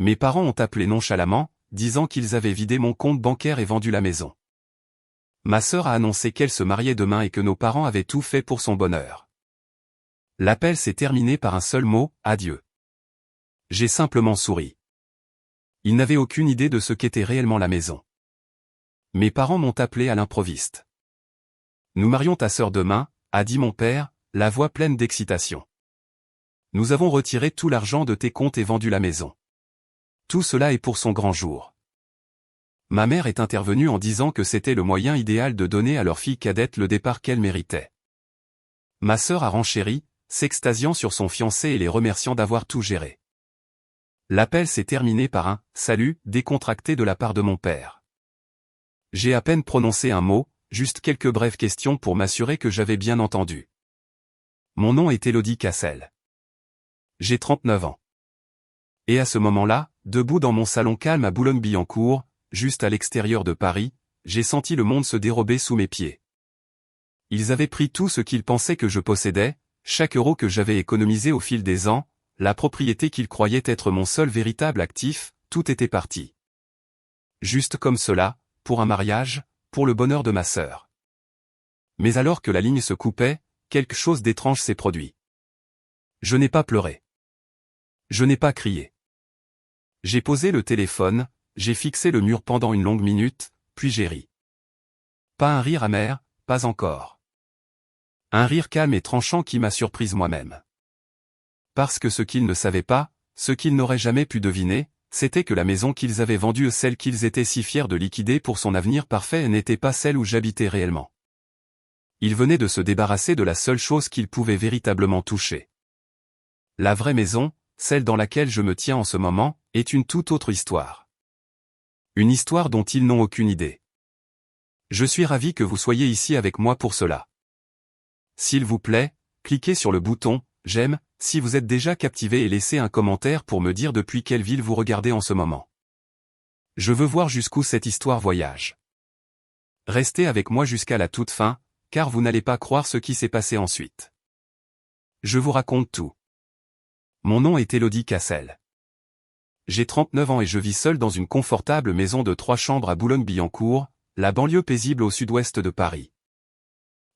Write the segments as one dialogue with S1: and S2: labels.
S1: Mes parents ont appelé nonchalamment, disant qu'ils avaient vidé mon compte bancaire et vendu la maison. Ma sœur a annoncé qu'elle se mariait demain et que nos parents avaient tout fait pour son bonheur. L'appel s'est terminé par un seul mot, adieu. J'ai simplement souri. Ils n'avaient aucune idée de ce qu'était réellement la maison. Mes parents m'ont appelé à l'improviste. Nous marions ta sœur demain, a dit mon père, la voix pleine d'excitation. Nous avons retiré tout l'argent de tes comptes et vendu la maison. Tout cela est pour son grand jour. Ma mère est intervenue en disant que c'était le moyen idéal de donner à leur fille cadette le départ qu'elle méritait. Ma sœur a renchéri, s'extasiant sur son fiancé et les remerciant d'avoir tout géré. L'appel s'est terminé par un « salut » décontracté de la part de mon père. J'ai à peine prononcé un mot, juste quelques brèves questions pour m'assurer que j'avais bien entendu. Mon nom est Élodie Cassel. J'ai 39 ans. Et à ce moment-là, debout dans mon salon calme à Boulogne-Billancourt, juste à l'extérieur de Paris, j'ai senti le monde se dérober sous mes pieds. Ils avaient pris tout ce qu'ils pensaient que je possédais, chaque euro que j'avais économisé au fil des ans, la propriété qu'ils croyaient être mon seul véritable actif, tout était parti. Juste comme cela, pour un mariage, pour le bonheur de ma sœur. Mais alors que la ligne se coupait, quelque chose d'étrange s'est produit. Je n'ai pas pleuré. Je n'ai pas crié. J'ai posé le téléphone, j'ai fixé le mur pendant une longue minute, puis j'ai ri. Pas un rire amer, pas encore. Un rire calme et tranchant qui m'a surprise moi-même. Parce que ce qu'ils ne savaient pas, ce qu'ils n'auraient jamais pu deviner, c'était que la maison qu'ils avaient vendue, celle qu'ils étaient si fiers de liquider pour son avenir parfait, n'était pas celle où j'habitais réellement. Ils venaient de se débarrasser de la seule chose qu'ils pouvaient véritablement toucher. La vraie maison, celle dans laquelle je me tiens en ce moment, est une toute autre histoire. Une histoire dont ils n'ont aucune idée. Je suis ravi que vous soyez ici avec moi pour cela. S'il vous plaît, cliquez sur le bouton « J'aime » si vous êtes déjà captivé et laissez un commentaire pour me dire depuis quelle ville vous regardez en ce moment. Je veux voir jusqu'où cette histoire voyage. Restez avec moi jusqu'à la toute fin, car vous n'allez pas croire ce qui s'est passé ensuite. Je vous raconte tout. Mon nom est Élodie Cassel. J'ai 39 ans et je vis seul dans une confortable maison de 3 chambres à Boulogne-Billancourt, la banlieue paisible au sud-ouest de Paris.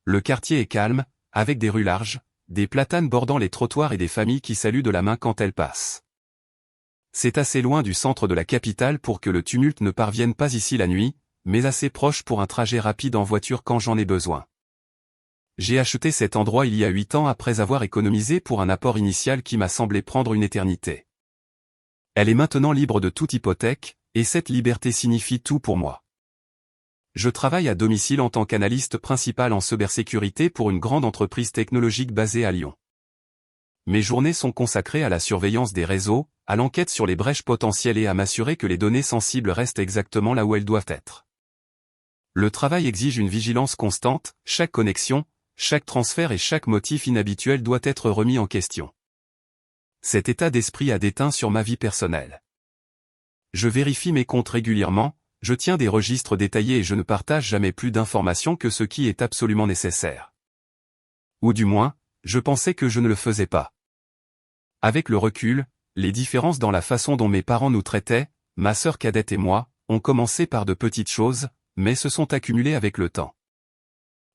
S1: Le quartier est calme, avec des rues larges, des platanes bordant les trottoirs et des familles qui saluent de la main quand elles passent. C'est assez loin du centre de la capitale pour que le tumulte ne parvienne pas ici la nuit, mais assez proche pour un trajet rapide en voiture quand j'en ai besoin. J'ai acheté cet endroit il y a 8 ans après avoir économisé pour un apport initial qui m'a semblé prendre une éternité. Elle est maintenant libre de toute hypothèque, et cette liberté signifie tout pour moi. Je travaille à domicile en tant qu'analyste principal en cybersécurité pour une grande entreprise technologique basée à Lyon. Mes journées sont consacrées à la surveillance des réseaux, à l'enquête sur les brèches potentielles et à m'assurer que les données sensibles restent exactement là où elles doivent être. Le travail exige une vigilance constante, chaque connexion, chaque transfert et chaque motif inhabituel doit être remis en question. Cet état d'esprit a déteint sur ma vie personnelle. Je vérifie mes comptes régulièrement, je tiens des registres détaillés et je ne partage jamais plus d'informations que ce qui est absolument nécessaire. Ou du moins, je pensais que je ne le faisais pas. Avec le recul, les différences dans la façon dont mes parents nous traitaient, ma sœur cadette et moi, ont commencé par de petites choses, mais se sont accumulées avec le temps.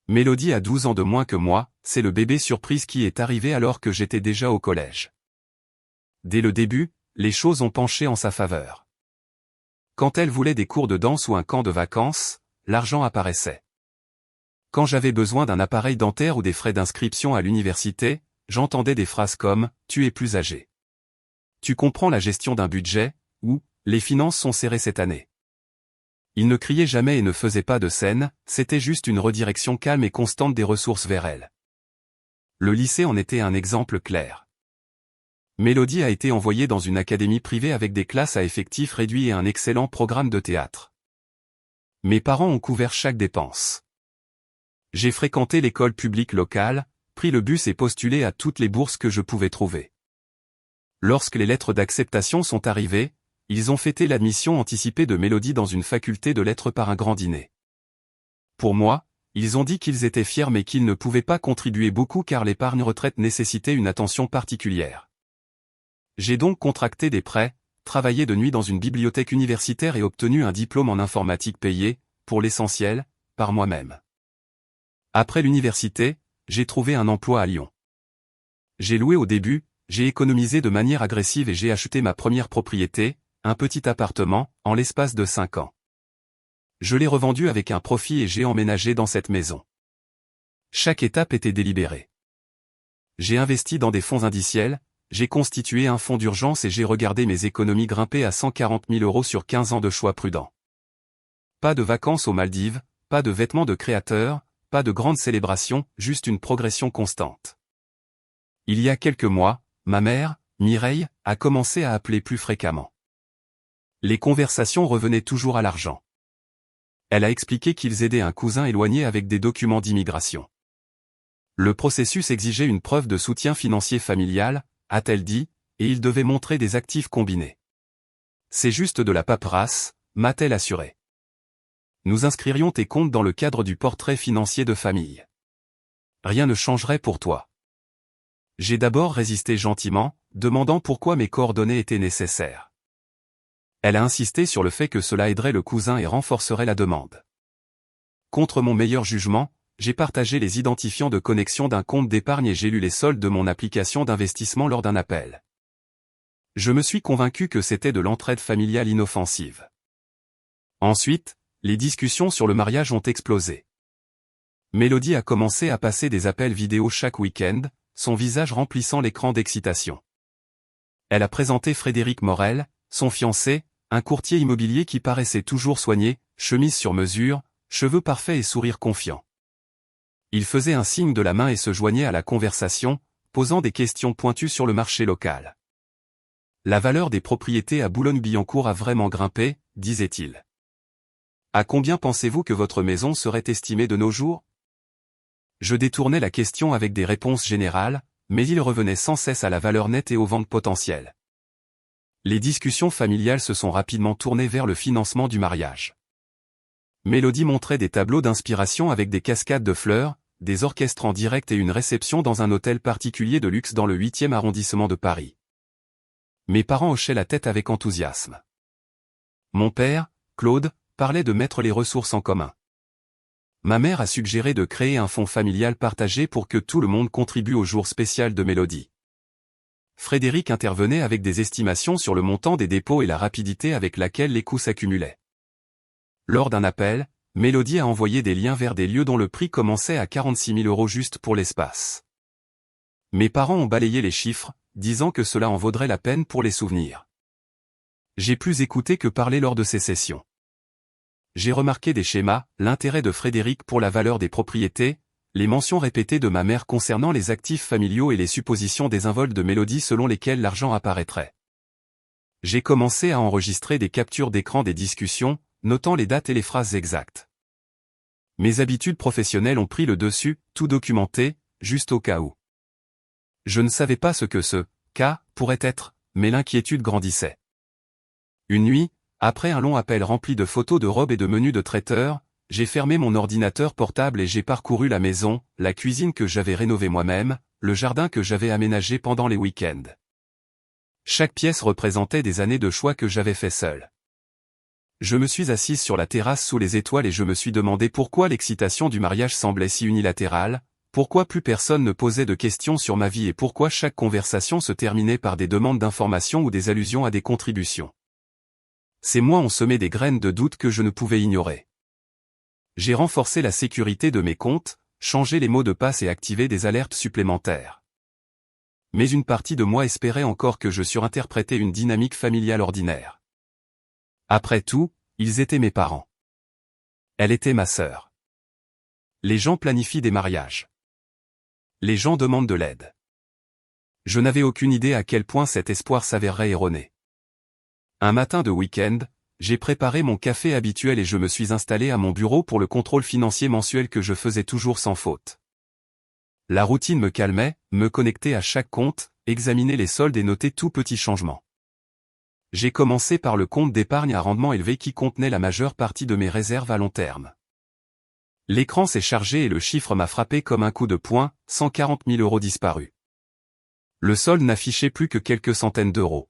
S1: Mélodie a 12 ans de moins que moi, c'est le bébé surprise qui est arrivé alors que j'étais déjà au collège. Dès le début, les choses ont penché en sa faveur. Quand elle voulait des cours de danse ou un camp de vacances, l'argent apparaissait. Quand j'avais besoin d'un appareil dentaire ou des frais d'inscription à l'université, j'entendais des phrases comme « tu es plus âgé ». Tu comprends la gestion d'un budget, ou « les finances sont serrées cette année ». Il ne criait jamais et ne faisait pas de scène, c'était juste une redirection calme et constante des ressources vers elle. Le lycée en était un exemple clair. Mélodie a été envoyée dans une académie privée avec des classes à effectifs réduits et un excellent programme de théâtre. Mes parents ont couvert chaque dépense. J'ai fréquenté l'école publique locale, pris le bus et postulé à toutes les bourses que je pouvais trouver. Lorsque les lettres d'acceptation sont arrivées, ils ont fêté l'admission anticipée de Mélodie dans une faculté de lettres par un grand dîner. Pour moi, ils ont dit qu'ils étaient fiers mais qu'ils ne pouvaient pas contribuer beaucoup car l'épargne retraite nécessitait une attention particulière. J'ai donc contracté des prêts, travaillé de nuit dans une bibliothèque universitaire et obtenu un diplôme en informatique payé, pour l'essentiel, par moi-même. Après l'université, j'ai trouvé un emploi à Lyon. J'ai loué au début, j'ai économisé de manière agressive et j'ai acheté ma première propriété, un petit appartement, en l'espace de 5 ans. Je l'ai revendu avec un profit et j'ai emménagé dans cette maison. Chaque étape était délibérée. J'ai investi dans des fonds indiciels, j'ai constitué un fonds d'urgence et j'ai regardé mes économies grimper à 140 000 € sur 15 ans de choix prudents. Pas de vacances aux Maldives, pas de vêtements de créateur, pas de grandes célébrations, juste une progression constante. Il y a quelques mois, ma mère, Mireille, a commencé à appeler plus fréquemment. Les conversations revenaient toujours à l'argent. Elle a expliqué qu'ils aidaient un cousin éloigné avec des documents d'immigration. Le processus exigeait une preuve de soutien financier familial, a-t-elle dit, et il devait montrer des actifs combinés. C'est juste de la paperasse, m'a-t-elle assuré. Nous inscririons tes comptes dans le cadre du portrait financier de famille. Rien ne changerait pour toi. J'ai d'abord résisté gentiment, demandant pourquoi mes coordonnées étaient nécessaires. Elle a insisté sur le fait que cela aiderait le cousin et renforcerait la demande. Contre mon meilleur jugement, j'ai partagé les identifiants de connexion d'un compte d'épargne et j'ai lu les soldes de mon application d'investissement lors d'un appel. Je me suis convaincu que c'était de l'entraide familiale inoffensive. Ensuite, les discussions sur le mariage ont explosé. Mélodie a commencé à passer des appels vidéo chaque week-end, son visage remplissant l'écran d'excitation. Elle a présenté Frédéric Morel, son fiancé, un courtier immobilier qui paraissait toujours soigné, chemise sur mesure, cheveux parfaits et sourire confiant. Il faisait un signe de la main et se joignait à la conversation, posant des questions pointues sur le marché local. La valeur des propriétés à Boulogne-Billancourt a vraiment grimpé, disait-il. À combien pensez-vous que votre maison serait estimée de nos jours ? Je détournais la question avec des réponses générales, mais il revenait sans cesse à la valeur nette et aux ventes potentielles. Les discussions familiales se sont rapidement tournées vers le financement du mariage. Mélodie montrait des tableaux d'inspiration avec des cascades de fleurs, des orchestres en direct et une réception dans un hôtel particulier de luxe dans le 8e arrondissement de Paris. Mes parents hochaient la tête avec enthousiasme. Mon père, Claude, parlait de mettre les ressources en commun. Ma mère a suggéré de créer un fonds familial partagé pour que tout le monde contribue au jour spécial de Mélodie. Frédéric intervenait avec des estimations sur le montant des dépôts et la rapidité avec laquelle les coûts s'accumulaient. Lors d'un appel, Mélodie a envoyé des liens vers des lieux dont le prix commençait à 46 000 € juste pour l'espace. Mes parents ont balayé les chiffres, disant que cela en vaudrait la peine pour les souvenirs. J'ai plus écouté que parler lors de ces sessions. J'ai remarqué des schémas, l'intérêt de Frédéric pour la valeur des propriétés, les mentions répétées de ma mère concernant les actifs familiaux et les suppositions désinvoltes de Mélodie selon lesquelles l'argent apparaîtrait. J'ai commencé à enregistrer des captures d'écran des discussions, notant les dates et les phrases exactes. Mes habitudes professionnelles ont pris le dessus, tout documenté, juste au cas où. Je ne savais pas ce que ce cas pourrait être, mais l'inquiétude grandissait. Une nuit, après un long appel rempli de photos de robes et de menus de traiteur, j'ai fermé mon ordinateur portable et j'ai parcouru la maison, la cuisine que j'avais rénovée moi-même, le jardin que j'avais aménagé pendant les week-ends. Chaque pièce représentait des années de choix que j'avais fait seul. Je me suis assise sur la terrasse sous les étoiles et je me suis demandé pourquoi l'excitation du mariage semblait si unilatérale, pourquoi plus personne ne posait de questions sur ma vie et pourquoi chaque conversation se terminait par des demandes d'informations ou des allusions à des contributions. Ces mois ont semé des graines de doute que je ne pouvais ignorer. J'ai renforcé la sécurité de mes comptes, changé les mots de passe et activé des alertes supplémentaires. Mais une partie de moi espérait encore que je surinterprétais une dynamique familiale ordinaire. Après tout, ils étaient mes parents. Elle était ma sœur. Les gens planifient des mariages. Les gens demandent de l'aide. Je n'avais aucune idée à quel point cet espoir s'avérerait erroné. Un matin de week-end, j'ai préparé mon café habituel et je me suis installé à mon bureau pour le contrôle financier mensuel que je faisais toujours sans faute. La routine me calmait, me connecter à chaque compte, examiner les soldes et noter tout petit changement. J'ai commencé par le compte d'épargne à rendement élevé qui contenait la majeure partie de mes réserves à long terme. L'écran s'est chargé et le chiffre m'a frappé comme un coup de poing, 140 000 € disparus. Le solde n'affichait plus que quelques centaines d'euros.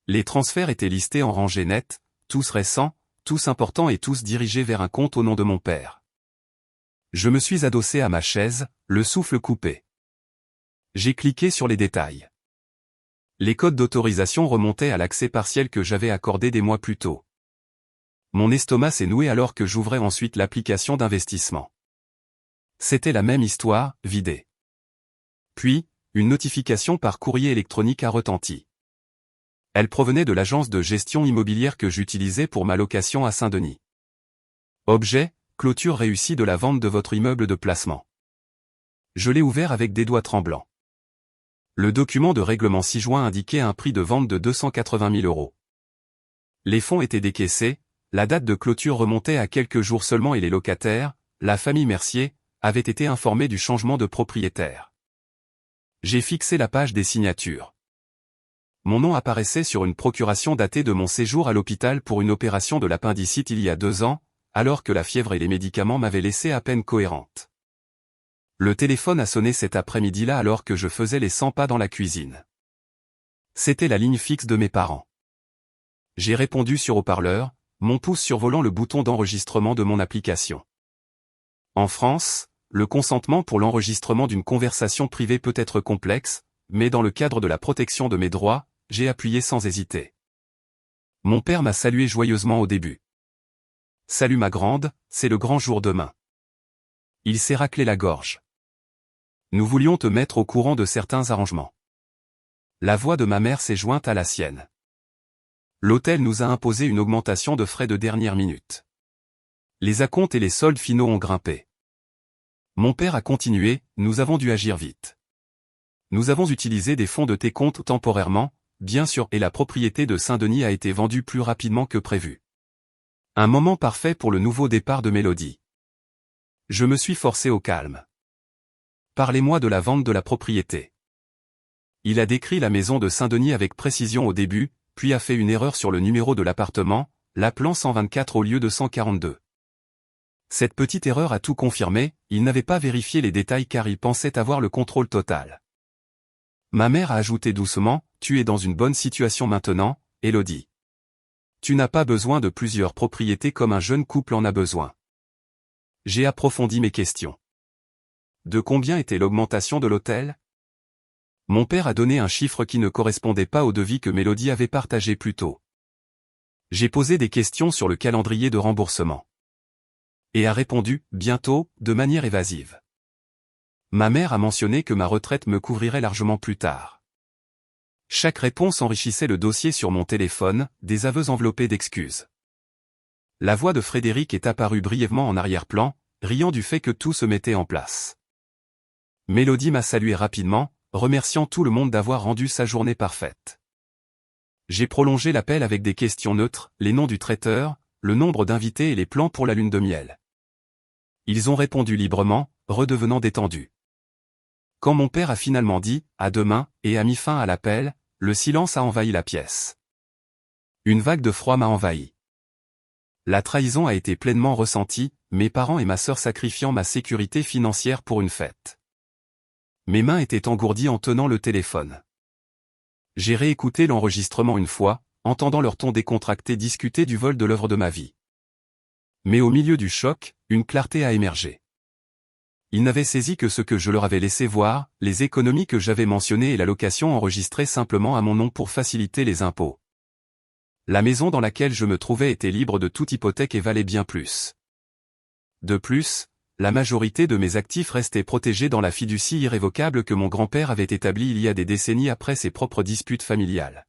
S1: Les transferts étaient listés en rangées nettes, tous récents, tous importants et tous dirigés vers un compte au nom de mon père. Je me suis adossé à ma chaise, le souffle coupé. J'ai cliqué sur les détails. Les codes d'autorisation remontaient à l'accès partiel que j'avais accordé des mois plus tôt. Mon estomac s'est noué alors que j'ouvrais ensuite l'application d'investissement. C'était la même histoire, vidée. Puis, une notification par courrier électronique a retenti. Elle provenait de l'agence de gestion immobilière que j'utilisais pour ma location à Saint-Denis. Objet, clôture réussie de la vente de votre immeuble de placement. Je l'ai ouvert avec des doigts tremblants. Le document de règlement ci-joint indiquait un prix de vente de 280 000 €. Les fonds étaient décaissés, la date de clôture remontait à quelques jours seulement et les locataires, la famille Mercier, avaient été informés du changement de propriétaire. J'ai fixé la page des signatures. Mon nom apparaissait sur une procuration datée de mon séjour à l'hôpital pour une opération de l'appendicite il y a 2 ans, alors que la fièvre et les médicaments m'avaient laissé à peine cohérente. Le téléphone a sonné cet après-midi-là alors que je faisais les 100 pas dans la cuisine. C'était la ligne fixe de mes parents. J'ai répondu sur haut-parleur, mon pouce survolant le bouton d'enregistrement de mon application. En France, le consentement pour l'enregistrement d'une conversation privée peut être complexe, mais dans le cadre de la protection de mes droits, j'ai appuyé sans hésiter. Mon père m'a salué joyeusement au début. « Salut ma grande, c'est le grand jour demain. » Il s'est raclé la gorge. « Nous voulions te mettre au courant de certains arrangements. » La voix de ma mère s'est jointe à la sienne. L'hôtel nous a imposé une augmentation de frais de dernière minute. Les acomptes et les soldes finaux ont grimpé. Mon père a continué, nous avons dû agir vite. Nous avons utilisé des fonds de tes comptes temporairement, bien sûr, et la propriété de Saint-Denis a été vendue plus rapidement que prévu. Un moment parfait pour le nouveau départ de Mélodie. Je me suis forcé au calme. Parlez-moi de la vente de la propriété. Il a décrit la maison de Saint-Denis avec précision au début, puis a fait une erreur sur le numéro de l'appartement, l'appelant 124 au lieu de 142. Cette petite erreur a tout confirmé, il n'avait pas vérifié les détails car il pensait avoir le contrôle total. Ma mère a ajouté doucement, tu es dans une bonne situation maintenant, Élodie. Tu n'as pas besoin de plusieurs propriétés comme un jeune couple en a besoin. J'ai approfondi mes questions. De combien était l'augmentation de l'hôtel ? Mon père a donné un chiffre qui ne correspondait pas au devis que Mélodie avait partagé plus tôt. J'ai posé des questions sur le calendrier de remboursement. Et a répondu, bientôt, de manière évasive. Ma mère a mentionné que ma retraite me couvrirait largement plus tard. Chaque réponse enrichissait le dossier sur mon téléphone, des aveux enveloppés d'excuses. La voix de Frédéric est apparue brièvement en arrière-plan, riant du fait que tout se mettait en place. Mélodie m'a salué rapidement, remerciant tout le monde d'avoir rendu sa journée parfaite. J'ai prolongé l'appel avec des questions neutres, les noms du traiteur, le nombre d'invités et les plans pour la lune de miel. Ils ont répondu librement, redevenant détendus. Quand mon père a finalement dit « à demain » et a mis fin à l'appel, le silence a envahi la pièce. Une vague de froid m'a envahi. La trahison a été pleinement ressentie, mes parents et ma sœur sacrifiant ma sécurité financière pour une fête. Mes mains étaient engourdies en tenant le téléphone. J'ai réécouté l'enregistrement une fois, entendant leur ton décontracté discuter du vol de l'œuvre de ma vie. Mais au milieu du choc, une clarté a émergé. Ils n'avaient saisi que ce que je leur avais laissé voir, les économies que j'avais mentionnées et la location enregistrée simplement à mon nom pour faciliter les impôts. La maison dans laquelle je me trouvais était libre de toute hypothèque et valait bien plus. De plus, la majorité de mes actifs restaient protégés dans la fiducie irrévocable que mon grand-père avait établie il y a des décennies après ses propres disputes familiales.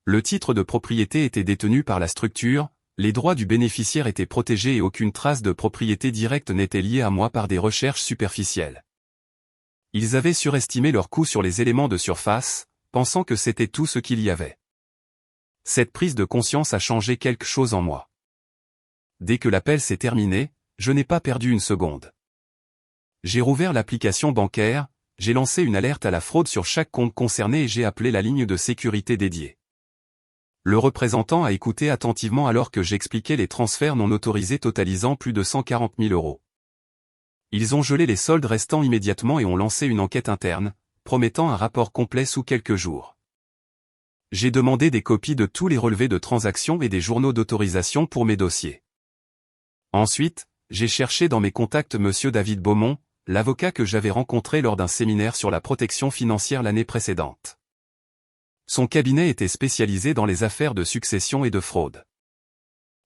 S1: Le titre de propriété était détenu par la structure, les droits du bénéficiaire étaient protégés et aucune trace de propriété directe n'était liée à moi par des recherches superficielles. Ils avaient surestimé leur coût sur les éléments de surface, pensant que c'était tout ce qu'il y avait. Cette prise de conscience a changé quelque chose en moi. Dès que l'appel s'est terminé, je n'ai pas perdu une seconde. J'ai rouvert l'application bancaire, j'ai lancé une alerte à la fraude sur chaque compte concerné et j'ai appelé la ligne de sécurité dédiée. Le représentant a écouté attentivement alors que j'expliquais les transferts non autorisés totalisant plus de 140 000 €. Ils ont gelé les soldes restants immédiatement et ont lancé une enquête interne, promettant un rapport complet sous quelques jours. J'ai demandé des copies de tous les relevés de transactions et des journaux d'autorisation pour mes dossiers. Ensuite, j'ai cherché dans mes contacts Monsieur David Beaumont, l'avocat que j'avais rencontré lors d'un séminaire sur la protection financière l'année précédente. Son cabinet était spécialisé dans les affaires de succession et de fraude.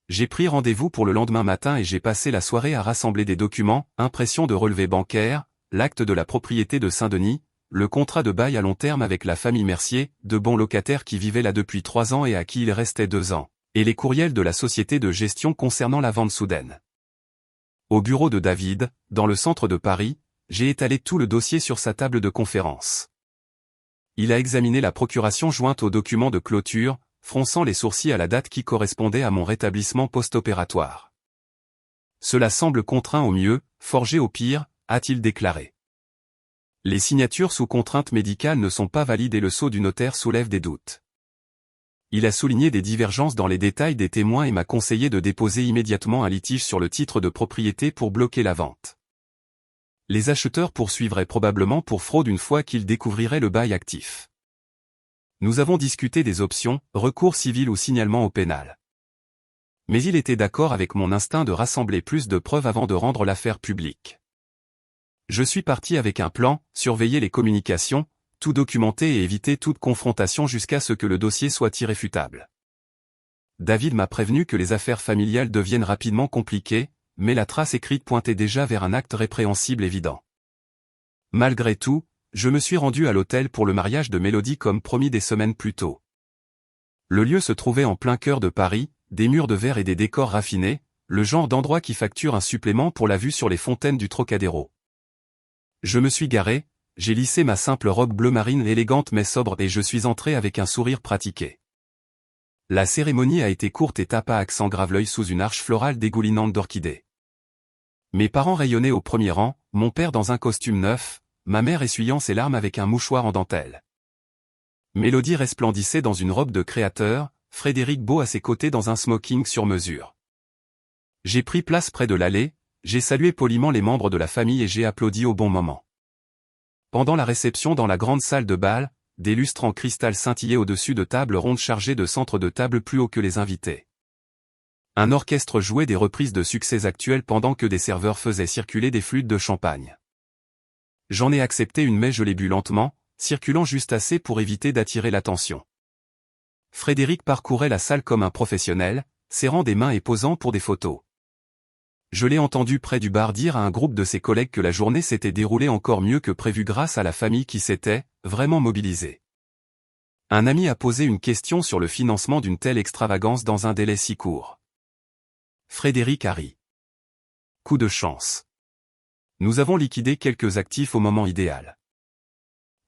S1: J'ai pris rendez-vous pour le lendemain matin et j'ai passé la soirée à rassembler des documents, impression de relevés bancaires, l'acte de la propriété de Saint-Denis, le contrat de bail à long terme avec la famille Mercier, de bons locataires qui vivaient là depuis 3 ans et à qui il restait 2 ans, et les courriels de la société de gestion concernant la vente soudaine. Au bureau de David, dans le centre de Paris, j'ai étalé tout le dossier sur sa table de conférence. Il a examiné la procuration jointe aux documents de clôture, fronçant les sourcils à la date qui correspondait à mon rétablissement post-opératoire. Cela semble contraint au mieux, forgé au pire, a-t-il déclaré. Les signatures sous contrainte médicale ne sont pas valides et le sceau du notaire soulève des doutes. Il a souligné des divergences dans les détails des témoins et m'a conseillé de déposer immédiatement un litige sur le titre de propriété pour bloquer la vente. Les acheteurs poursuivraient probablement pour fraude une fois qu'ils découvriraient le bail actif. Nous avons discuté des options, recours civil ou signalement au pénal. Mais il était d'accord avec mon instinct de rassembler plus de preuves avant de rendre l'affaire publique. Je suis parti avec un plan, surveiller les communications, tout documenter et éviter toute confrontation jusqu'à ce que le dossier soit irréfutable. David m'a prévenu que les affaires familiales deviennent rapidement compliquées, mais la trace écrite pointait déjà vers un acte répréhensible évident. Malgré tout, je me suis rendu à l'hôtel pour le mariage de Mélodie comme promis des semaines plus tôt. Le lieu se trouvait en plein cœur de Paris, des murs de verre et des décors raffinés, le genre d'endroit qui facture un supplément pour la vue sur les fontaines du Trocadéro. Je me suis garé, j'ai lissé ma simple robe bleu marine élégante mais sobre et je suis entré avec un sourire pratiqué. La cérémonie a été courte et tapa accent grave l'œil sous une arche florale dégoulinante d'orchidées. Mes parents rayonnaient au premier rang, mon père dans un costume neuf, ma mère essuyant ses larmes avec un mouchoir en dentelle. Mélodie resplendissait dans une robe de créateur, Frédéric Beau à ses côtés dans un smoking sur mesure. J'ai pris place près de l'allée, j'ai salué poliment les membres de la famille et j'ai applaudi au bon moment. Pendant la réception dans la grande salle de bal, des lustres en cristal scintillaient au-dessus de tables rondes chargées de centres de table plus haut que les invités. Un orchestre jouait des reprises de succès actuels pendant que des serveurs faisaient circuler des flûtes de champagne. J'en ai accepté une mais je l'ai bu lentement, circulant juste assez pour éviter d'attirer l'attention. Frédéric parcourait la salle comme un professionnel, serrant des mains et posant pour des photos. Je l'ai entendu près du bar dire à un groupe de ses collègues que la journée s'était déroulée encore mieux que prévu grâce à la famille qui s'était, vraiment mobilisée. Un ami a posé une question sur le financement d'une telle extravagance dans un délai si court. Frédéric a ri. Coup de chance. Nous avons liquidé quelques actifs au moment idéal.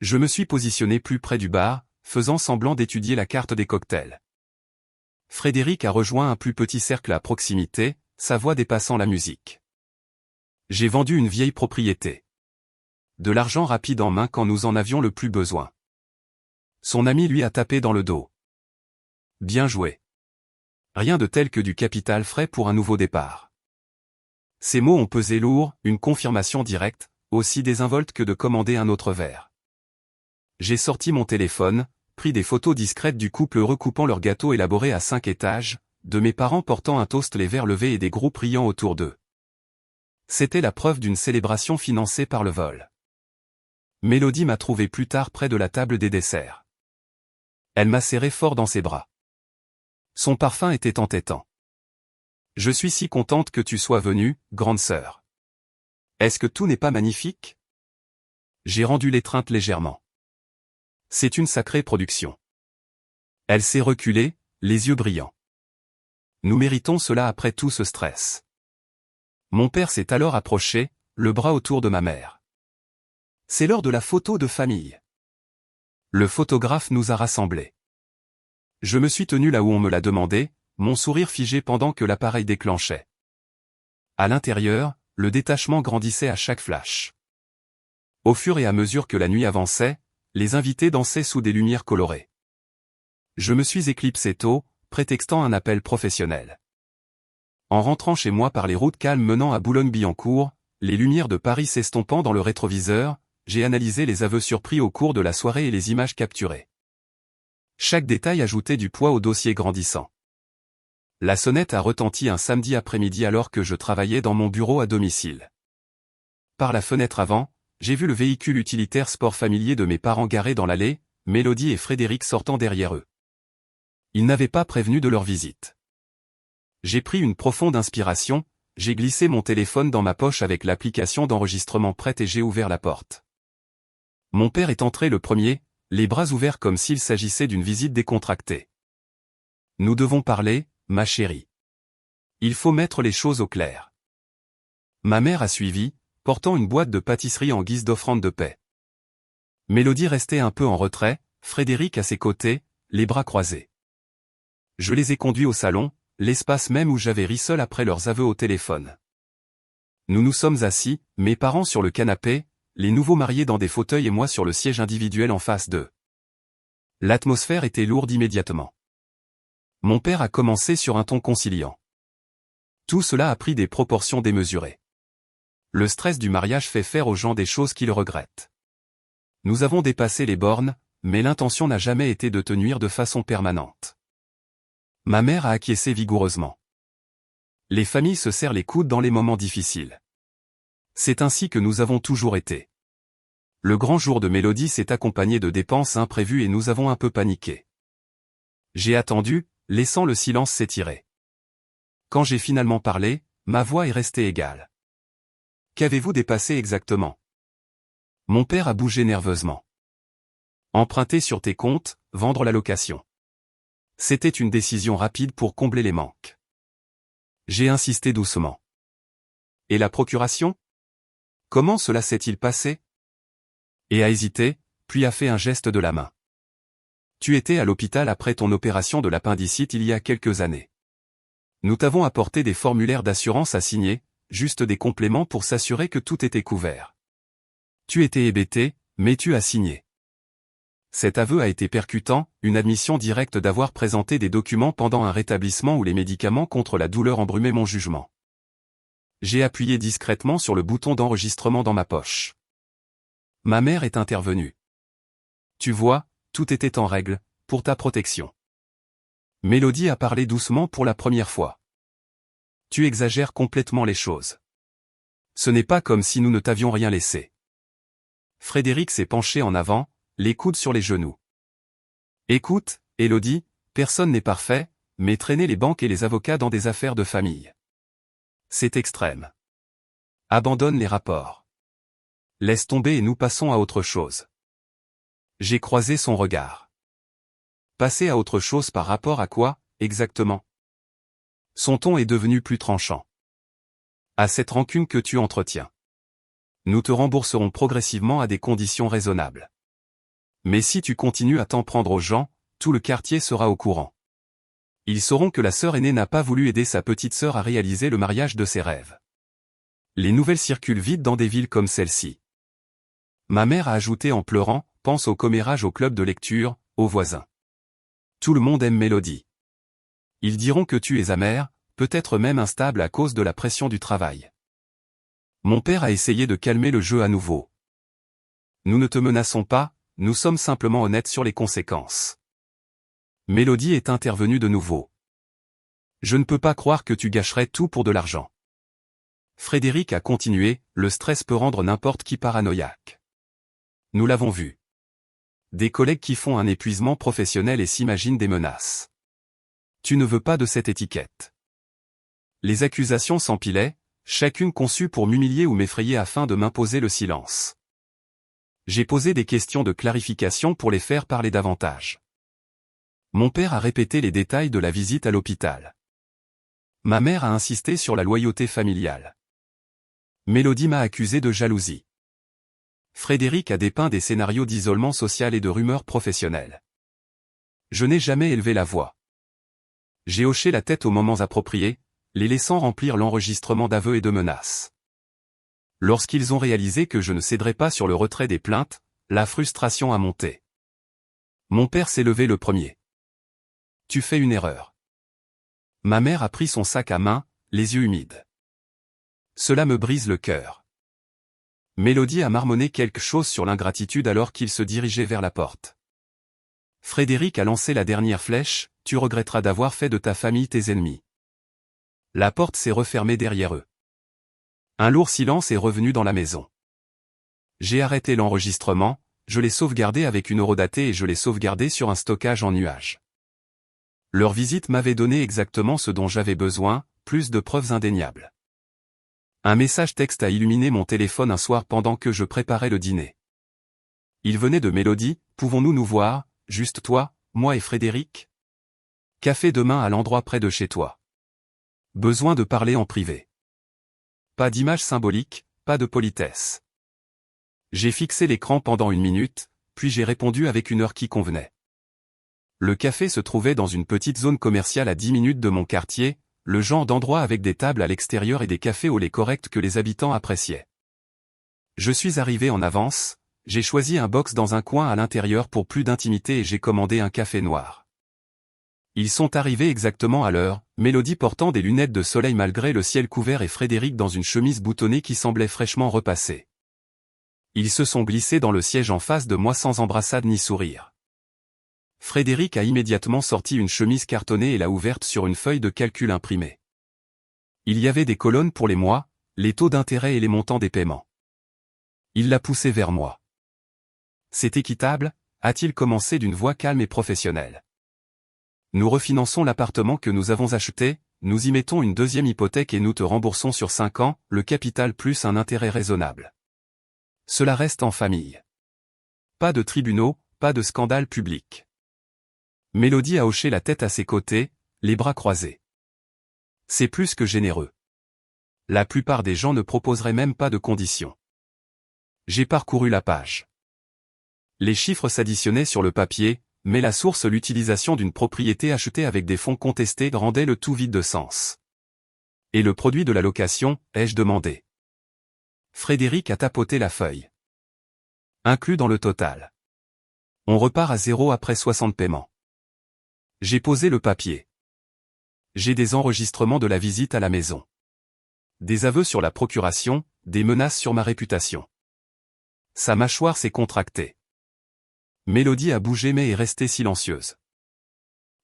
S1: Je me suis positionné plus près du bar, faisant semblant d'étudier la carte des cocktails. Frédéric a rejoint un plus petit cercle à proximité, sa voix dépassant la musique. J'ai vendu une vieille propriété. De l'argent rapide en main quand nous en avions le plus besoin. Son ami lui a tapé dans le dos. Bien joué. Rien de tel que du capital frais pour un nouveau départ. Ces mots ont pesé lourd, une confirmation directe, aussi désinvolte que de commander un autre verre. J'ai sorti mon téléphone, pris des photos discrètes du couple recoupant leur gâteau élaboré à 5 étages, de mes parents portant un toast les verres levés et des groupes riant autour d'eux. C'était la preuve d'une célébration financée par le vol. Mélodie m'a trouvé plus tard près de la table des desserts. Elle m'a serré fort dans ses bras. Son parfum était entêtant. Je suis si contente que tu sois venue, grande sœur. Est-ce que tout n'est pas magnifique? J'ai rendu l'étreinte légèrement. C'est une sacrée production. Elle s'est reculée, les yeux brillants. Nous méritons cela après tout ce stress. Mon père s'est alors approché, le bras autour de ma mère. C'est l'heure de la photo de famille. Le photographe nous a rassemblés. Je me suis tenu là où on me l'a demandé, mon sourire figé pendant que l'appareil déclenchait. À l'intérieur, le détachement grandissait à chaque flash. Au fur et à mesure que la nuit avançait, les invités dansaient sous des lumières colorées. Je me suis éclipsé tôt, prétextant un appel professionnel. En rentrant chez moi par les routes calmes menant à Boulogne-Billancourt, les lumières de Paris s'estompant dans le rétroviseur, j'ai analysé les aveux surpris au cours de la soirée et les images capturées. Chaque détail ajoutait du poids au dossier grandissant. La sonnette a retenti un samedi après-midi alors que je travaillais dans mon bureau à domicile. Par la fenêtre avant, j'ai vu le véhicule utilitaire sport familier de mes parents garé dans l'allée, Mélodie et Frédéric sortant derrière eux. Ils n'avaient pas prévenu de leur visite. J'ai pris une profonde inspiration, j'ai glissé mon téléphone dans ma poche avec l'application d'enregistrement prête et j'ai ouvert la porte. Mon père est entré le premier, les bras ouverts comme s'il s'agissait d'une visite décontractée. Nous devons parler, ma chérie. Il faut mettre les choses au clair. Ma mère a suivi, portant une boîte de pâtisserie en guise d'offrande de paix. Mélodie restait un peu en retrait, Frédéric à ses côtés, les bras croisés. Je les ai conduits au salon, l'espace même où j'avais ri seul après leurs aveux au téléphone. Nous nous sommes assis, mes parents sur le canapé, les nouveaux mariés dans des fauteuils et moi sur le siège individuel en face d'eux. L'atmosphère était lourde immédiatement. Mon père a commencé sur un ton conciliant. Tout cela a pris des proportions démesurées. Le stress du mariage fait faire aux gens des choses qu'ils regrettent. Nous avons dépassé les bornes, mais l'intention n'a jamais été de te nuire de façon permanente. Ma mère a acquiescé vigoureusement. Les familles se serrent les coudes dans les moments difficiles. C'est ainsi que nous avons toujours été. Le grand jour de Mélodie s'est accompagné de dépenses imprévues et nous avons un peu paniqué. J'ai attendu, laissant le silence s'étirer. Quand j'ai finalement parlé, ma voix est restée égale. Qu'avez-vous dépassé exactement? Mon père a bougé nerveusement. Emprunter sur tes comptes, vendre la location. C'était une décision rapide pour combler les manques. J'ai insisté doucement. Et la procuration? Comment cela s'est-il passé? Et a hésité, puis a fait un geste de la main. Tu étais à l'hôpital après ton opération de l'appendicite il y a quelques années. Nous t'avons apporté des formulaires d'assurance à signer, juste des compléments pour s'assurer que tout était couvert. Tu étais hébété, mais tu as signé. Cet aveu a été percutant, une admission directe d'avoir présenté des documents pendant un rétablissement où les médicaments contre la douleur embrumaient mon jugement. J'ai appuyé discrètement sur le bouton d'enregistrement dans ma poche. Ma mère est intervenue. Tu vois, tout était en règle, pour ta protection. Mélodie a parlé doucement pour la première fois. Tu exagères complètement les choses. Ce n'est pas comme si nous ne t'avions rien laissé. Frédéric s'est penché en avant, les coudes sur les genoux. Écoute, Élodie, personne n'est parfait, mais traîner les banques et les avocats dans des affaires de famille. C'est extrême. Abandonne les rapports. Laisse tomber et nous passons à autre chose. J'ai croisé son regard. Passer à autre chose par rapport à quoi, exactement? Son ton est devenu plus tranchant. À cette rancune que tu entretiens. Nous te rembourserons progressivement à des conditions raisonnables. Mais si tu continues à t'en prendre aux gens, tout le quartier sera au courant. Ils sauront que la sœur aînée n'a pas voulu aider sa petite sœur à réaliser le mariage de ses rêves. Les nouvelles circulent vite dans des villes comme celle-ci. Ma mère a ajouté en pleurant, pense au commérage au club de lecture, aux voisins. Tout le monde aime Mélodie. Ils diront que tu es amère, peut-être même instable à cause de la pression du travail. Mon père a essayé de calmer le jeu à nouveau. Nous ne te menaçons pas, nous sommes simplement honnêtes sur les conséquences. Mélodie est intervenue de nouveau. Je ne peux pas croire que tu gâcherais tout pour de l'argent. Frédéric a continué, le stress peut rendre n'importe qui paranoïaque. Nous l'avons vu. Des collègues qui font un épuisement professionnel et s'imaginent des menaces. Tu ne veux pas de cette étiquette. Les accusations s'empilaient, chacune conçue pour m'humilier ou m'effrayer afin de m'imposer le silence. J'ai posé des questions de clarification pour les faire parler davantage. Mon père a répété les détails de la visite à l'hôpital. Ma mère a insisté sur la loyauté familiale. Mélodie m'a accusé de jalousie. Frédéric a dépeint des scénarios d'isolement social et de rumeurs professionnelles. Je n'ai jamais élevé la voix. J'ai hoché la tête aux moments appropriés, les laissant remplir l'enregistrement d'aveux et de menaces. Lorsqu'ils ont réalisé que je ne céderais pas sur le retrait des plaintes, la frustration a monté. Mon père s'est levé le premier. Tu fais une erreur. Ma mère a pris son sac à main, les yeux humides. Cela me brise le cœur. Mélodie a marmonné quelque chose sur l'ingratitude alors qu'il se dirigeait vers la porte. Frédéric a lancé la dernière flèche, tu regretteras d'avoir fait de ta famille tes ennemis. La porte s'est refermée derrière eux. Un lourd silence est revenu dans la maison. J'ai arrêté l'enregistrement, je l'ai sauvegardé avec une horodatée et je l'ai sauvegardé sur un stockage en nuage. Leur visite m'avait donné exactement ce dont j'avais besoin, plus de preuves indéniables. Un message texte a illuminé mon téléphone un soir pendant que je préparais le dîner. Il venait de Mélodie, pouvons-nous nous voir, juste toi, moi et Frédéric? Café demain à l'endroit près de chez toi. Besoin de parler en privé. Pas d'image symbolique, pas de politesse. J'ai fixé l'écran pendant 1 minute, puis j'ai répondu avec une heure qui convenait. Le café se trouvait dans une petite zone commerciale à 10 minutes de mon quartier, le genre d'endroit avec des tables à l'extérieur et des cafés au lait correct que les habitants appréciaient. Je suis arrivé en avance, j'ai choisi un box dans un coin à l'intérieur pour plus d'intimité et j'ai commandé un café noir. Ils sont arrivés exactement à l'heure, Mélodie portant des lunettes de soleil malgré le ciel couvert et Frédéric dans une chemise boutonnée qui semblait fraîchement repassée. Ils se sont glissés dans le siège en face de moi sans embrassade ni sourire. Frédéric a immédiatement sorti une chemise cartonnée et l'a ouverte sur une feuille de calcul imprimée. Il y avait des colonnes pour les mois, les taux d'intérêt et les montants des paiements. Il l'a poussée vers moi. C'est équitable, a-t-il commencé d'une voix calme et professionnelle. Nous refinançons l'appartement que nous avons acheté, nous y mettons une deuxième hypothèque et nous te remboursons sur 5 ans, le capital plus un intérêt raisonnable. Cela reste en famille. Pas de tribunaux, pas de scandale public. Mélodie a hoché la tête à ses côtés, les bras croisés. C'est plus que généreux. La plupart des gens ne proposeraient même pas de conditions. J'ai parcouru la page. Les chiffres s'additionnaient sur le papier, mais la source l'utilisation d'une propriété achetée avec des fonds contestés rendait le tout vide de sens. Et le produit de la location, ai-je demandé. Frédéric a tapoté la feuille. Inclus dans le total. On repart à 0 après 60 paiements. J'ai posé le papier. J'ai des enregistrements de la visite à la maison. Des aveux sur la procuration, des menaces sur ma réputation. Sa mâchoire s'est contractée. Mélodie a bougé mais est restée silencieuse.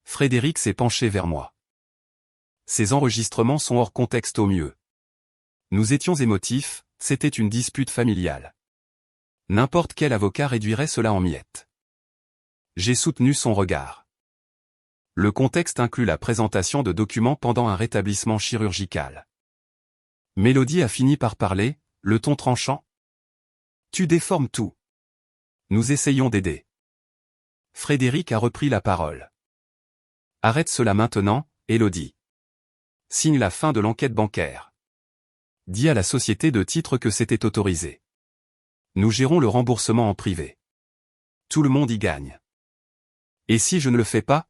S1: Frédéric s'est penché vers moi. Ces enregistrements sont hors contexte au mieux. Nous étions émotifs, c'était une dispute familiale. N'importe quel avocat réduirait cela en miettes. J'ai soutenu son regard. Le contexte inclut la présentation de documents pendant un rétablissement chirurgical. Mélodie a fini par parler, le ton tranchant. Tu déformes tout. Nous essayons d'aider. Frédéric a repris la parole. Arrête cela maintenant, Élodie. Signe la fin de l'enquête bancaire. Dis à la société de titres que c'était autorisé. Nous gérons le remboursement en privé. Tout le monde y gagne. Et si je ne le fais pas?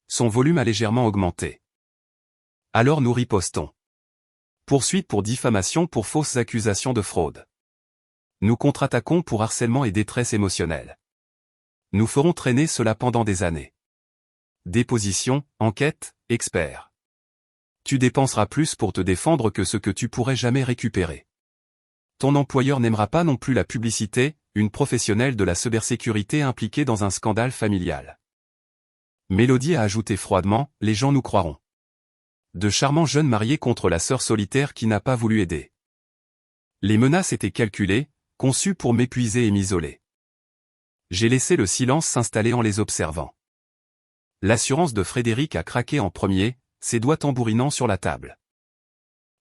S1: Son volume a légèrement augmenté. Alors nous ripostons. Poursuite pour diffamation pour fausses accusations de fraude. Nous contre-attaquons pour harcèlement et détresse émotionnelle. Nous ferons traîner cela pendant des années. Déposition, enquête, expert. Tu dépenseras plus pour te défendre que ce que tu pourrais jamais récupérer. Ton employeur n'aimera pas non plus la publicité, une professionnelle de la cybersécurité impliquée dans un scandale familial. Mélodie a ajouté froidement, les gens nous croiront. De charmants jeunes mariés contre la sœur solitaire qui n'a pas voulu aider. Les menaces étaient calculées, conçues pour m'épuiser et m'isoler. J'ai laissé le silence s'installer en les observant. L'assurance de Frédéric a craqué en premier, ses doigts tambourinant sur la table.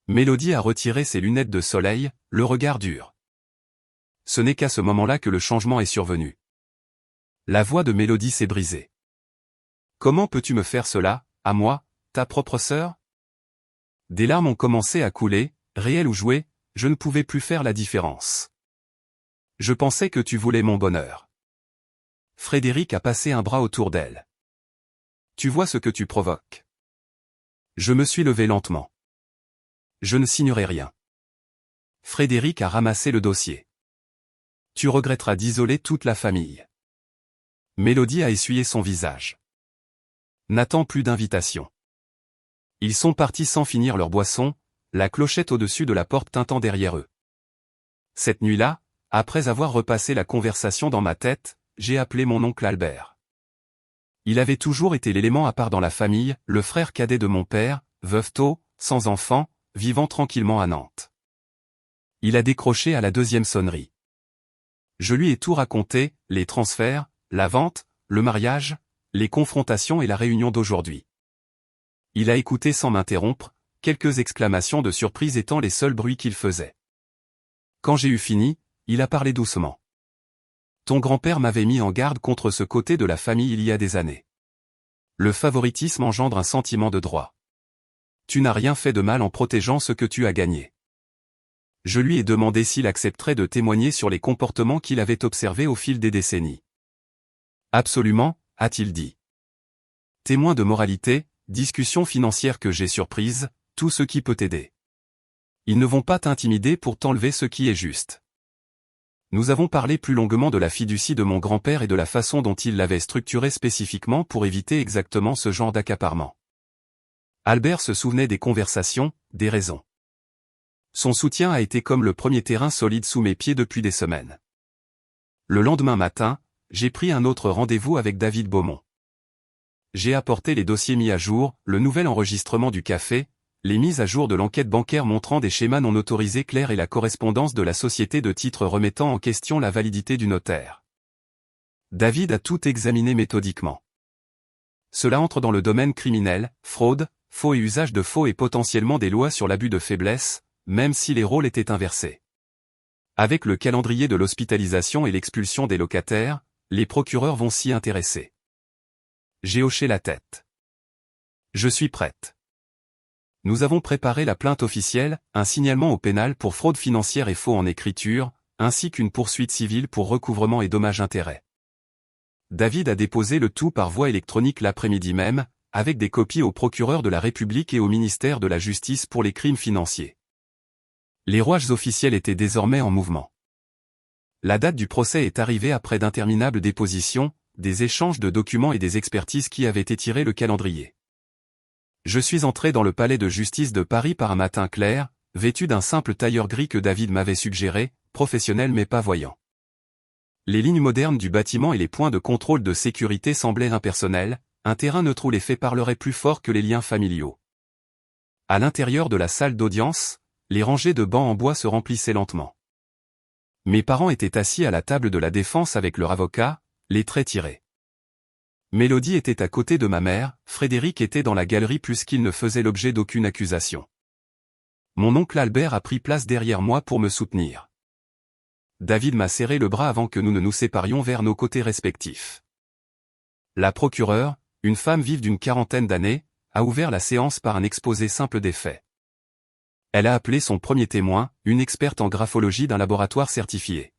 S1: Mélodie a retiré ses lunettes de soleil, le regard dur. Ce n'est qu'à ce moment-là que le changement est survenu. La voix de Mélodie s'est brisée. Comment peux-tu me faire cela, à moi, ta propre sœur? Des larmes ont commencé à couler, réelles ou jouées, je ne pouvais plus faire la différence. Je pensais que tu voulais mon bonheur. Frédéric a passé un bras autour d'elle. Tu vois ce que tu provoques. Je me suis levé lentement. Je ne signerai rien. Frédéric a ramassé le dossier. Tu regretteras d'isoler toute la famille. Mélodie a essuyé son visage. N'attends plus d'invitation. Ils sont partis sans finir leur boisson, la clochette au-dessus de la porte tintant derrière eux. Cette nuit-là, après avoir repassé la conversation dans ma tête, j'ai appelé mon oncle Albert. Il avait toujours été l'élément à part dans la famille, le frère cadet de mon père, veuf tôt, sans enfant, vivant tranquillement à Nantes. Il a décroché à la deuxième sonnerie. Je lui ai tout raconté, les transferts, la vente, le mariage, les confrontations et la réunion d'aujourd'hui. Il a écouté sans m'interrompre, quelques exclamations de surprise étant les seuls bruits qu'il faisait. Quand j'ai eu fini, il a parlé doucement. Ton grand-père m'avait mis en garde contre ce côté de la famille il y a des années. Le favoritisme engendre un sentiment de droit. Tu n'as rien fait de mal en protégeant ce que tu as gagné. Je lui ai demandé s'il accepterait de témoigner sur les comportements qu'il avait observés au fil des décennies. Absolument, a-t-il dit. Témoin de moralité, discussion financière que j'ai surprise, tout ce qui peut t'aider. Ils ne vont pas t'intimider pour t'enlever ce qui est juste. Nous avons parlé plus longuement de la fiducie de mon grand-père et de la façon dont il l'avait structurée spécifiquement pour éviter exactement ce genre d'accaparement. Albert se souvenait des conversations, des raisons. Son soutien a été comme le premier terrain solide sous mes pieds depuis des semaines. Le lendemain matin, j'ai pris un autre rendez-vous avec David Beaumont. J'ai apporté les dossiers mis à jour, le nouvel enregistrement du café, les mises à jour de l'enquête bancaire montrant des schémas non autorisés clairs et la correspondance de la société de titres remettant en question la validité du notaire. David a tout examiné méthodiquement. Cela entre dans le domaine criminel, fraude, faux et usage de faux et potentiellement des lois sur l'abus de faiblesse, même si les rôles étaient inversés. Avec le calendrier de l'hospitalisation et l'expulsion des locataires, les procureurs vont s'y intéresser. J'ai hoché la tête. Je suis prête. Nous avons préparé la plainte officielle, un signalement au pénal pour fraude financière et faux en écriture, ainsi qu'une poursuite civile pour recouvrement et dommages-intérêts. David a déposé le tout par voie électronique l'après-midi même, avec des copies au procureur de la République et au ministère de la Justice pour les crimes financiers. Les rouages officiels étaient désormais en mouvement. La date du procès est arrivée après d'interminables dépositions, des échanges de documents et des expertises qui avaient étiré le calendrier. Je suis entré dans le palais de justice de Paris par un matin clair, vêtu d'un simple tailleur gris que David m'avait suggéré, professionnel mais pas voyant. Les lignes modernes du bâtiment et les points de contrôle de sécurité semblaient impersonnels, un terrain neutre où les faits parleraient plus fort que les liens familiaux. À l'intérieur de la salle d'audience, les rangées de bancs en bois se remplissaient lentement. Mes parents étaient assis à la table de la défense avec leur avocat, les traits tirés. Mélodie était à côté de ma mère, Frédéric était dans la galerie puisqu'il ne faisait l'objet d'aucune accusation. Mon oncle Albert a pris place derrière moi pour me soutenir. David m'a serré le bras avant que nous ne nous séparions vers nos côtés respectifs. La procureure, une femme vive d'une quarantaine d'années, a ouvert la séance par un exposé simple des faits. Elle a appelé son premier témoin, une experte en graphologie d'un laboratoire certifié.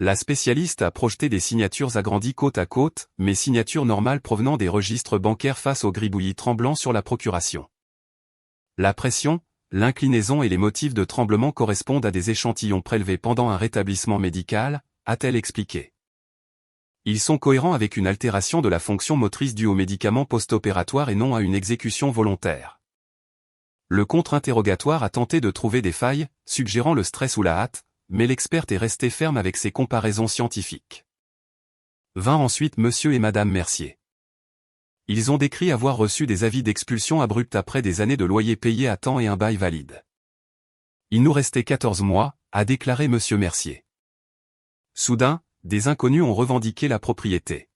S1: La spécialiste a projeté des signatures agrandies côte à côte, mais signatures normales provenant des registres bancaires face au gribouillis tremblant sur la procuration. La pression, l'inclinaison et les motifs de tremblement correspondent à des échantillons prélevés pendant un rétablissement médical, a-t-elle expliqué. Ils sont cohérents avec une altération de la fonction motrice due aux médicaments post-opératoires et non à une exécution volontaire. Le contre-interrogatoire a tenté de trouver des failles, suggérant le stress ou la hâte, mais l'experte est restée ferme avec ses comparaisons scientifiques. Vint ensuite Monsieur et Madame Mercier. Ils ont décrit avoir reçu des avis d'expulsion abrupts après des années de loyer payé à temps et un bail valide. Il nous restait 14 mois, a déclaré Monsieur Mercier. Soudain, des inconnus ont revendiqué la propriété.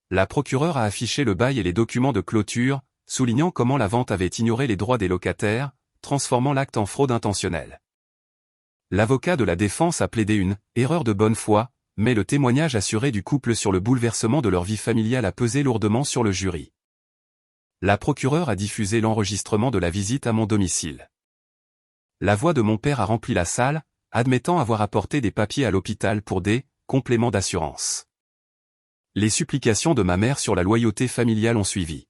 S1: La procureure a affiché le bail et les documents de clôture, soulignant comment la vente avait ignoré les droits des locataires, transformant l'acte en fraude intentionnelle. L'avocat de la défense a plaidé une « erreur de bonne foi », mais le témoignage assuré du couple sur le bouleversement de leur vie familiale a pesé lourdement sur le jury. La procureure a diffusé l'enregistrement de la visite à mon domicile. La voix de mon père a rempli la salle, admettant avoir apporté des papiers à l'hôpital pour des « compléments d'assurance ». Les supplications de ma mère sur la loyauté familiale ont suivi.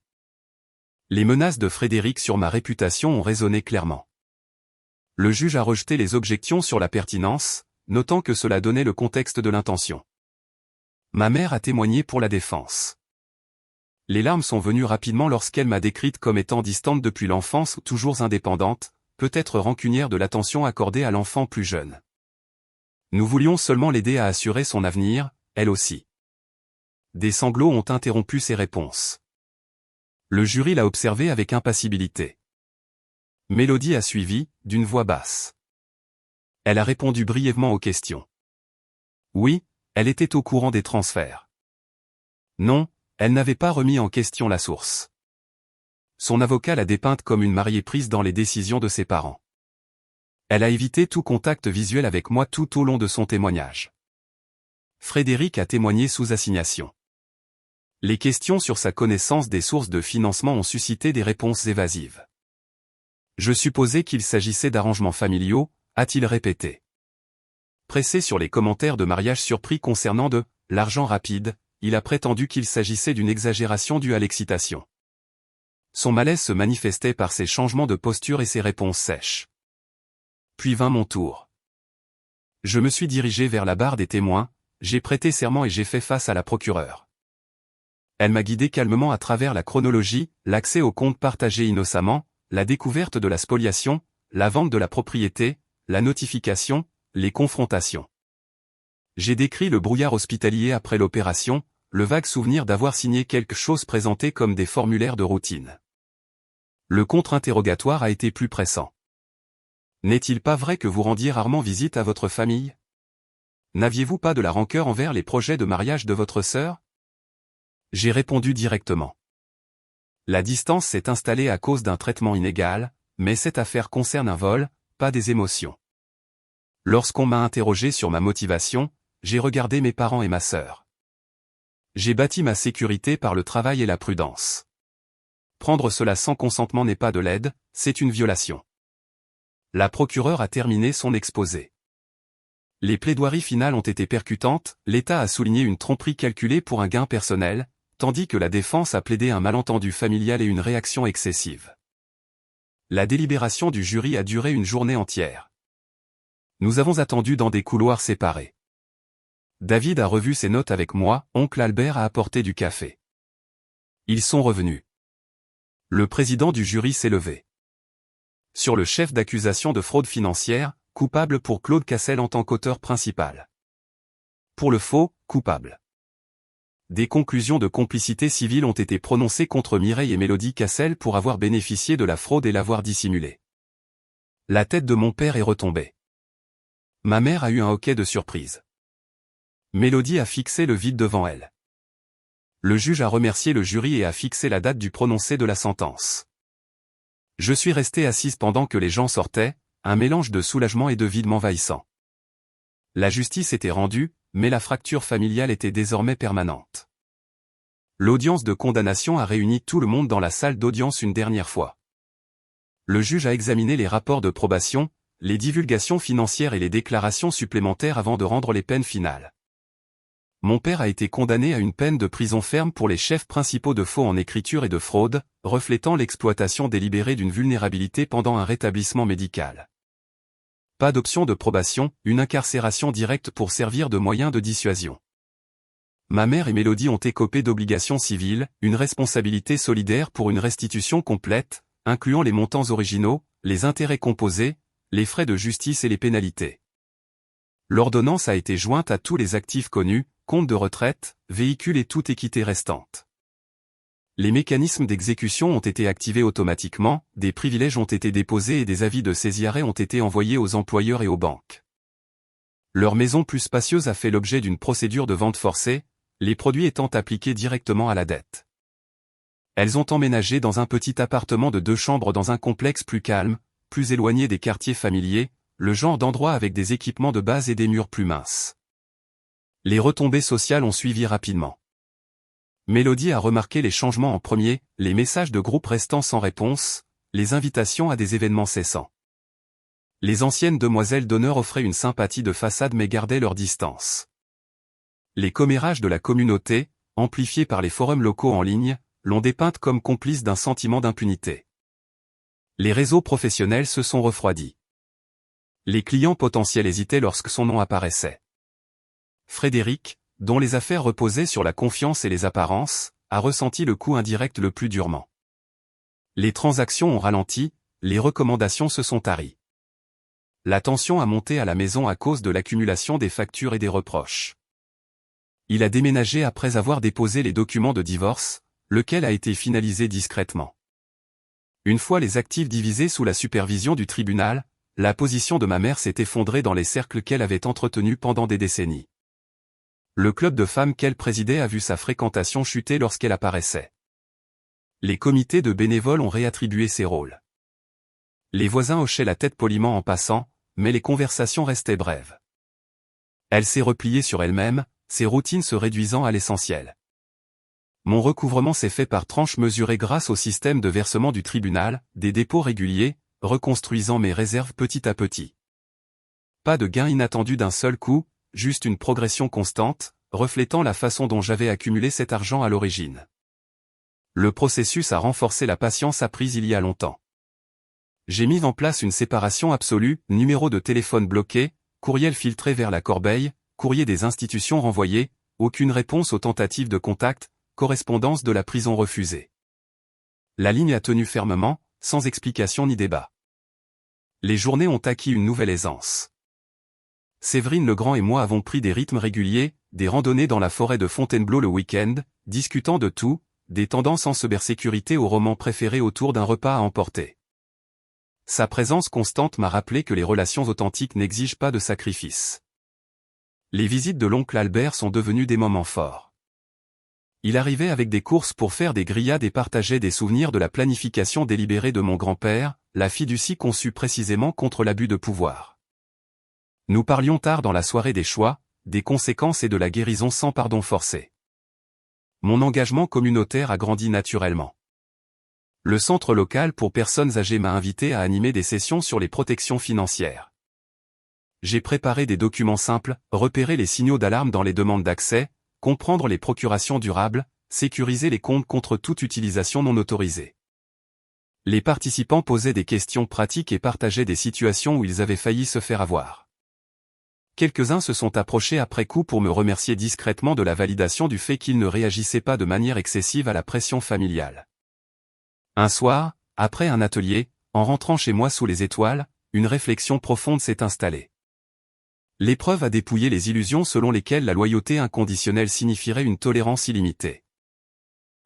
S1: Les menaces de Frédéric sur ma réputation ont résonné clairement. Le juge a rejeté les objections sur la pertinence, notant que cela donnait le contexte de l'intention. Ma mère a témoigné pour la défense. Les larmes sont venues rapidement lorsqu'elle m'a décrite comme étant distante depuis l'enfance, toujours indépendante, peut-être rancunière de l'attention accordée à l'enfant plus jeune. Nous voulions seulement l'aider à assurer son avenir, elle aussi. Des sanglots ont interrompu ses réponses. Le jury l'a observé avec impassibilité. Mélodie a suivi, d'une voix basse. Elle a répondu brièvement aux questions. Oui, elle était au courant des transferts. Non, elle n'avait pas remis en question la source. Son avocat l'a dépeinte comme une mariée prise dans les décisions de ses parents. Elle a évité tout contact visuel avec moi tout au long de son témoignage. Frédéric a témoigné sous assignation. Les questions sur sa connaissance des sources de financement ont suscité des réponses évasives. Je supposais qu'il s'agissait d'arrangements familiaux, a-t-il répété. Pressé sur les commentaires de mariage surpris concernant de l'argent rapide, il a prétendu qu'il s'agissait d'une exagération due à l'excitation. Son malaise se manifestait par ses changements de posture et ses réponses sèches. Puis vint mon tour. Je me suis dirigé vers la barre des témoins, j'ai prêté serment et j'ai fait face à la procureure. Elle m'a guidé calmement à travers la chronologie, l'accès au compte partagé innocemment, la découverte de la spoliation, la vente de la propriété, la notification, les confrontations. J'ai décrit le brouillard hospitalier après l'opération, le vague souvenir d'avoir signé quelque chose présenté comme des formulaires de routine. Le contre-interrogatoire a été plus pressant. N'est-il pas vrai que vous rendiez rarement visite à votre famille? N'aviez-vous pas de la rancœur envers les projets de mariage de votre sœur? J'ai répondu directement. La distance s'est installée à cause d'un traitement inégal, mais cette affaire concerne un vol, pas des émotions. Lorsqu'on m'a interrogé sur ma motivation, j'ai regardé mes parents et ma sœur. J'ai bâti ma sécurité par le travail et la prudence. Prendre cela sans consentement n'est pas de l'aide, c'est une violation. La procureure a terminé son exposé. Les plaidoiries finales ont été percutantes, l'État a souligné une tromperie calculée pour un gain personnel, tandis que la défense a plaidé un malentendu familial et une réaction excessive. La délibération du jury a duré une journée entière. Nous avons attendu dans des couloirs séparés. David a revu ses notes avec moi, oncle Albert a apporté du café. Ils sont revenus. Le président du jury s'est levé. Sur le chef d'accusation de fraude financière, coupable pour Claude Cassel en tant qu'auteur principal. Pour le faux, coupable. Des conclusions de complicité civile ont été prononcées contre Mireille et Mélodie Cassel pour avoir bénéficié de la fraude et l'avoir dissimulée. La tête de mon père est retombée. Ma mère a eu un hoquet de surprise. Mélodie a fixé le vide devant elle. Le juge a remercié le jury et a fixé la date du prononcé de la sentence. Je suis resté assise pendant que les gens sortaient, un mélange de soulagement et de vide m'envahissant. La justice était rendue, mais la fracture familiale était désormais permanente. L'audience de condamnation a réuni tout le monde dans la salle d'audience une dernière fois. Le juge a examiné les rapports de probation, les divulgations financières et les déclarations supplémentaires avant de rendre les peines finales. Mon père a été condamné à une peine de prison ferme pour les chefs principaux de faux en écriture et de fraude, reflétant l'exploitation délibérée d'une vulnérabilité pendant un rétablissement médical. Pas d'option de probation, une incarcération directe pour servir de moyen de dissuasion. Ma mère et Mélodie ont écopé d'obligations civiles, une responsabilité solidaire pour une restitution complète, incluant les montants originaux, les intérêts composés, les frais de justice et les pénalités. L'ordonnance a été jointe à tous les actifs connus, compte de retraite, véhicules et toute équité restante. Les mécanismes d'exécution ont été activés automatiquement, des privilèges ont été déposés et des avis de saisie-arrêt ont été envoyés aux employeurs et aux banques. Leur maison plus spacieuse a fait l'objet d'une procédure de vente forcée, les produits étant appliqués directement à la dette. Elles ont emménagé dans un petit appartement de 2 chambres dans un complexe plus calme, plus éloigné des quartiers familiers, le genre d'endroit avec des équipements de base et des murs plus minces. Les retombées sociales ont suivi rapidement. Mélodie a remarqué les changements en premier, les messages de groupe restant sans réponse, les invitations à des événements cessants. Les anciennes demoiselles d'honneur offraient une sympathie de façade mais gardaient leur distance. Les commérages de la communauté, amplifiés par les forums locaux en ligne, l'ont dépeinte comme complice d'un sentiment d'impunité. Les réseaux professionnels se sont refroidis. Les clients potentiels hésitaient lorsque son nom apparaissait. Frédéric, dont les affaires reposaient sur la confiance et les apparences, a ressenti le coup indirect le plus durement. Les transactions ont ralenti, les recommandations se sont taries. La tension a monté à la maison à cause de l'accumulation des factures et des reproches. Il a déménagé après avoir déposé les documents de divorce, lequel a été finalisé discrètement. Une fois les actifs divisés sous la supervision du tribunal, la position de ma mère s'est effondrée dans les cercles qu'elle avait entretenus pendant des décennies. Le club de femmes qu'elle présidait a vu sa fréquentation chuter lorsqu'elle apparaissait. Les comités de bénévoles ont réattribué ses rôles. Les voisins hochaient la tête poliment en passant, mais les conversations restaient brèves. Elle s'est repliée sur elle-même, ses routines se réduisant à l'essentiel. Mon recouvrement s'est fait par tranches mesurées grâce au système de versement du tribunal, des dépôts réguliers, reconstruisant mes réserves petit à petit. Pas de gain inattendu d'un seul coup, juste une progression constante, reflétant la façon dont j'avais accumulé cet argent à l'origine. Le processus a renforcé la patience apprise il y a longtemps. J'ai mis en place une séparation absolue, numéro de téléphone bloqué, courriel filtré vers la corbeille, courrier des institutions renvoyé, aucune réponse aux tentatives de contact, correspondance de la prison refusée. La ligne a tenu fermement, sans explication ni débat. Les journées ont acquis une nouvelle aisance. Séverine Legrand et moi avons pris des rythmes réguliers, des randonnées dans la forêt de Fontainebleau le week-end, discutant de tout, des tendances en cybersécurité aux romans préférés autour d'un repas à emporter. Sa présence constante m'a rappelé que les relations authentiques n'exigent pas de sacrifice. Les visites de l'oncle Albert sont devenues des moments forts. Il arrivait avec des courses pour faire des grillades et partageait des souvenirs de la planification délibérée de mon grand-père, la fiducie conçue précisément contre l'abus de pouvoir. Nous parlions tard dans la soirée des choix, des conséquences et de la guérison sans pardon forcé. Mon engagement communautaire a grandi naturellement. Le centre local pour personnes âgées m'a invité à animer des sessions sur les protections financières. J'ai préparé des documents simples, repérer les signaux d'alarme dans les demandes d'accès, comprendre les procurations durables, sécuriser les comptes contre toute utilisation non autorisée. Les participants posaient des questions pratiques et partageaient des situations où ils avaient failli se faire avoir. Quelques-uns se sont approchés après coup pour me remercier discrètement de la validation du fait qu'ils ne réagissaient pas de manière excessive à la pression familiale. Un soir, après un atelier, en rentrant chez moi sous les étoiles, une réflexion profonde s'est installée. L'épreuve a dépouillé les illusions selon lesquelles la loyauté inconditionnelle signifierait une tolérance illimitée.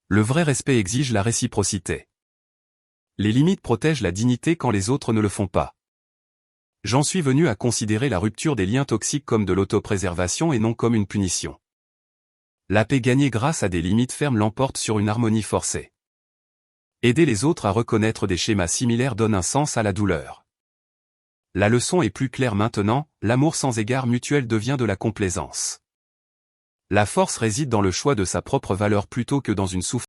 S1: Le vrai respect exige la réciprocité. Les limites protègent la dignité quand les autres ne le font pas. J'en suis venu à considérer la rupture des liens toxiques comme de l'autopréservation et non comme une punition. La paix gagnée grâce à des limites fermes l'emporte sur une harmonie forcée. Aider les autres à reconnaître des schémas similaires donne un sens à la douleur. La leçon est plus claire maintenant, l'amour sans égard mutuel devient de la complaisance. La force réside dans le choix de sa propre valeur plutôt que dans une souffrance.